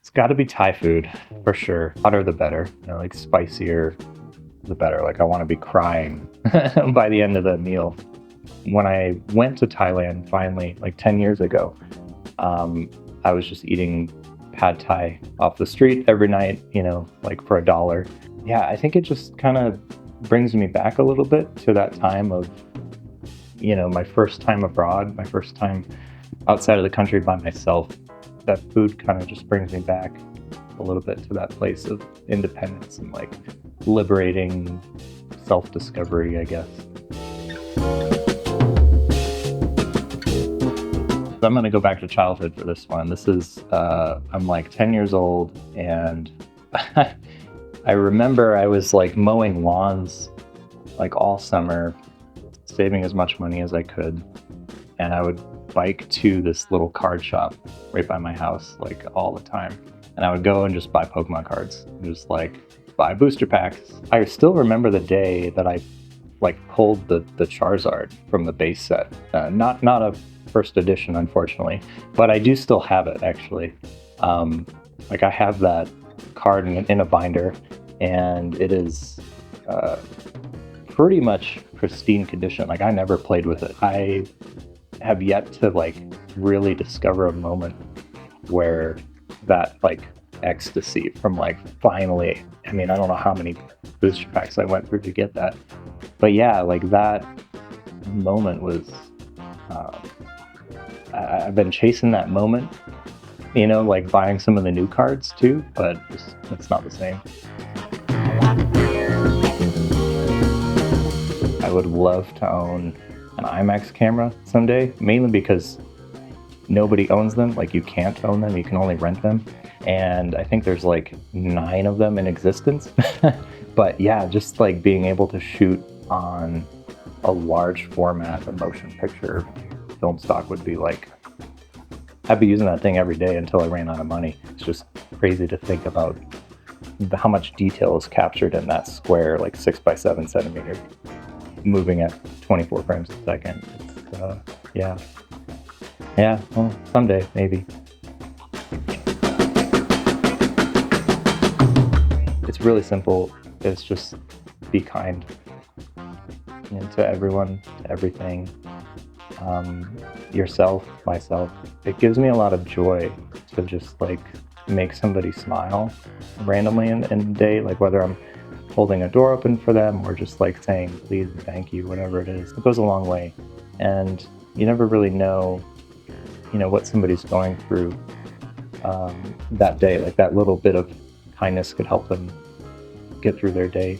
It's got to be Thai food for sure. Hotter the better. Like spicier the better. Like I want to be crying by the end of the meal. When I went to Thailand finally, like 10 years ago, I was just eating pad Thai off the street every night, like for $1. Yeah, I think it just kind of brings me back a little bit to that time of, my first time abroad, my first time outside of the country by myself. That food kind of just brings me back a little bit to that place of independence and like liberating self-discovery, I guess. So I'm going to go back to childhood for this one. This is, I'm like 10 years old, and I remember I was like mowing lawns like all summer, saving as much money as I could. And I would bike to this little card shop right by my house like all the time. And I would go and just buy Pokemon cards, and just like buy booster packs. I still remember the day that I like pulled the Charizard from the base set. Not a first edition, unfortunately, but I do still have it actually. Like I have that card in a binder, and it is pretty much pristine condition. Like I never played with it. I have yet to like really discover a moment where that like ecstasy from like finally, I don't know how many booster packs I went through to get that, but yeah, like that moment was I've been chasing that moment, like buying some of the new cards too, but it's not the same. I would love to own an IMAX camera someday, mainly because nobody owns them. Like you can't own them, you can only rent them. And I think there's like 9 of them in existence. But yeah, just like being able to shoot on a large format, a motion picture film stock would be like, I'd be using that thing every day until I ran out of money. It's just crazy to think about how much detail is captured in that square, like 6x7 centimeters, moving at 24 frames a second. It's, yeah, well, someday, maybe. It's really simple. It's just be kind, to everyone, to everything, yourself, myself. It gives me a lot of joy to just like make somebody smile randomly in the day, like whether I'm holding a door open for them or just like saying please and thank you, whatever it is. It goes a long way, and you never really know what somebody's going through that day. Like that little bit of kindness could help them get through their day.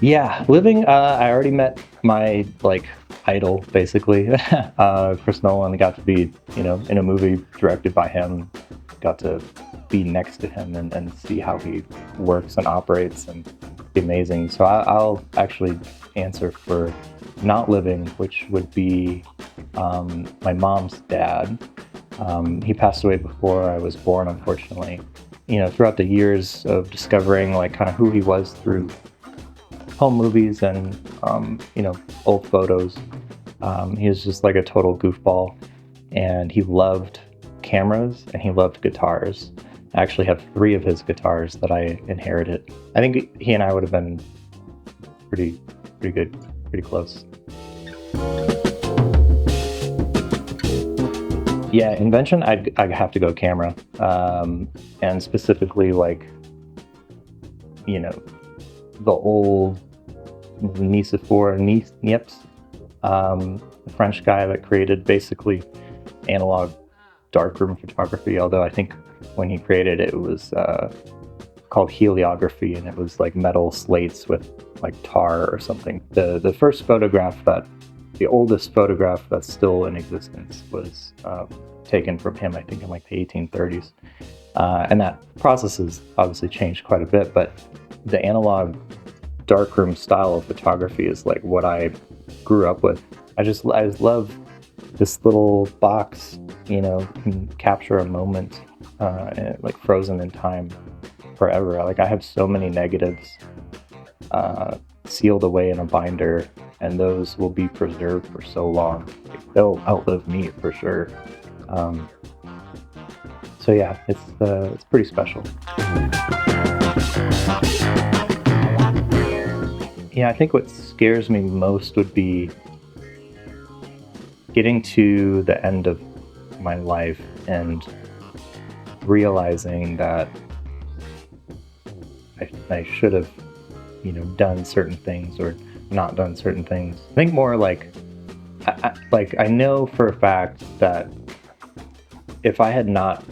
Yeah, living, I already met my like idol basically. Chris Nolan. Got to be in a movie directed by him, got to be next to him and see how he works and operates, and be amazing. So I'll actually answer for not living, which would be my mom's dad. He passed away before I was born, unfortunately. Throughout the years of discovering like kind of who he was through home movies and old photos, he was just like a total goofball, and he loved cameras and he loved guitars. I actually have 3 of his guitars that I inherited. I think he and I would have been pretty good, pretty close. Yeah, invention, I'd have to go camera, and specifically like, the old Niepce, the French guy that created basically analog darkroom photography, although I think when he created it, it was called heliography, and it was like metal slates with like tar or something. The first photograph the oldest photograph that's still in existence was taken from him, I think in like the 1830s. And that process has obviously changed quite a bit, but the analog darkroom style of photography is like what I grew up with. I just love this little box, can capture a moment, like frozen in time forever. Like I have so many negatives sealed away in a binder, and those will be preserved for so long. They'll outlive me for sure. Um, so yeah, it's pretty special. Yeah, I think what scares me most would be getting to the end of my life and realizing that I should have, done certain things or not done certain things. I think more like, I know for a fact that if I had not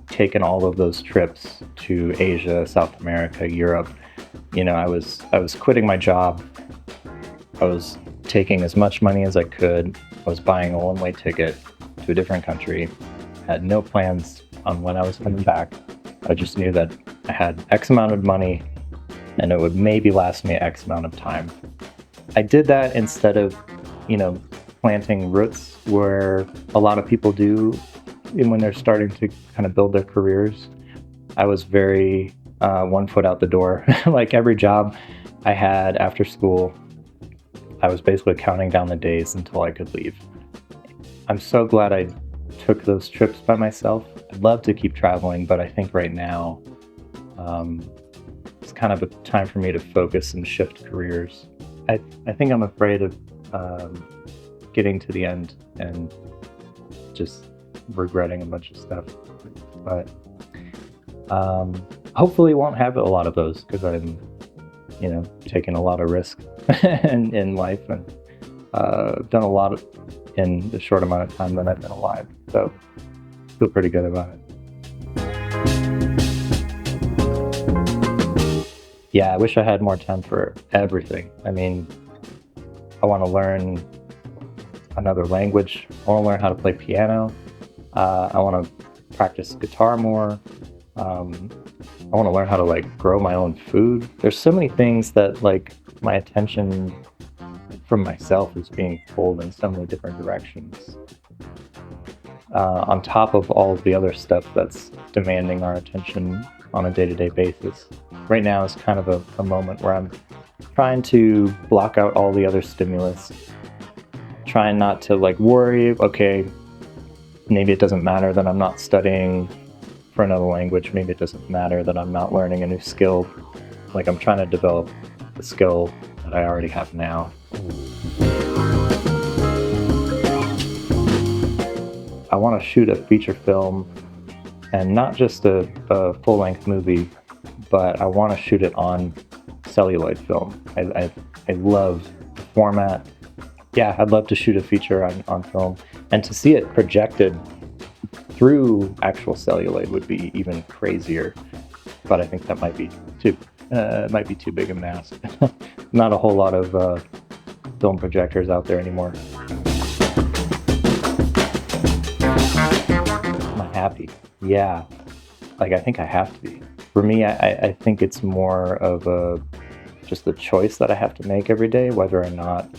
taken all of those trips to Asia, South America, Europe, I was quitting my job. I was taking as much money as I could. I was buying a one-way ticket to a different country. Had no plans on when I was coming back. I just knew that I had X amount of money and it would maybe last me X amount of time. I did that instead of, planting roots where a lot of people do when they're starting to kind of build their careers. I was very one foot out the door. Like every job I had after school, I was basically counting down the days until I could leave. I'm so glad I took those trips by myself. I'd love to keep traveling, but I think right now it's kind of a time for me to focus and shift careers. I think I'm afraid of getting to the end and just regretting a bunch of stuff. But hopefully won't have a lot of those because I'm, taking a lot of risk in life and done a lot in the short amount of time that I've been alive. So feel pretty good about it. Yeah, I wish I had more time for everything. I mean, I want to learn another language. I want to learn how to play piano. I want to practice guitar more. I want to learn how to like grow my own food. There's so many things that like my attention from myself is being pulled in so many different directions. On top of all of the other stuff that's demanding our attention on a day-to-day basis. Right now is kind of a moment where I'm trying to block out all the other stimulus, trying not to like worry, okay, maybe it doesn't matter that I'm not studying for another language, maybe it doesn't matter that I'm not learning a new skill. Like I'm trying to develop the skill that I already have now. I want to shoot a feature film and not just a full-length movie, but I want to shoot it on celluloid film. I love the format. Yeah, I'd love to shoot a feature on film, and to see it projected through actual celluloid would be even crazier. But I think that might be too big a mask. Not a whole lot of film projectors out there anymore. Am I happy? Yeah, like I think I have to be. For me, I think it's more of just the choice that I have to make every day, whether or not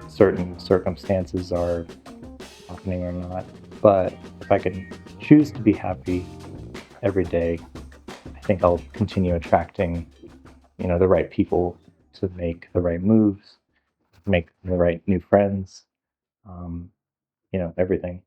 certain circumstances are happening or not. But if I can choose to be happy every day, I think I'll continue attracting, the right people to make the right moves, make the right new friends, everything.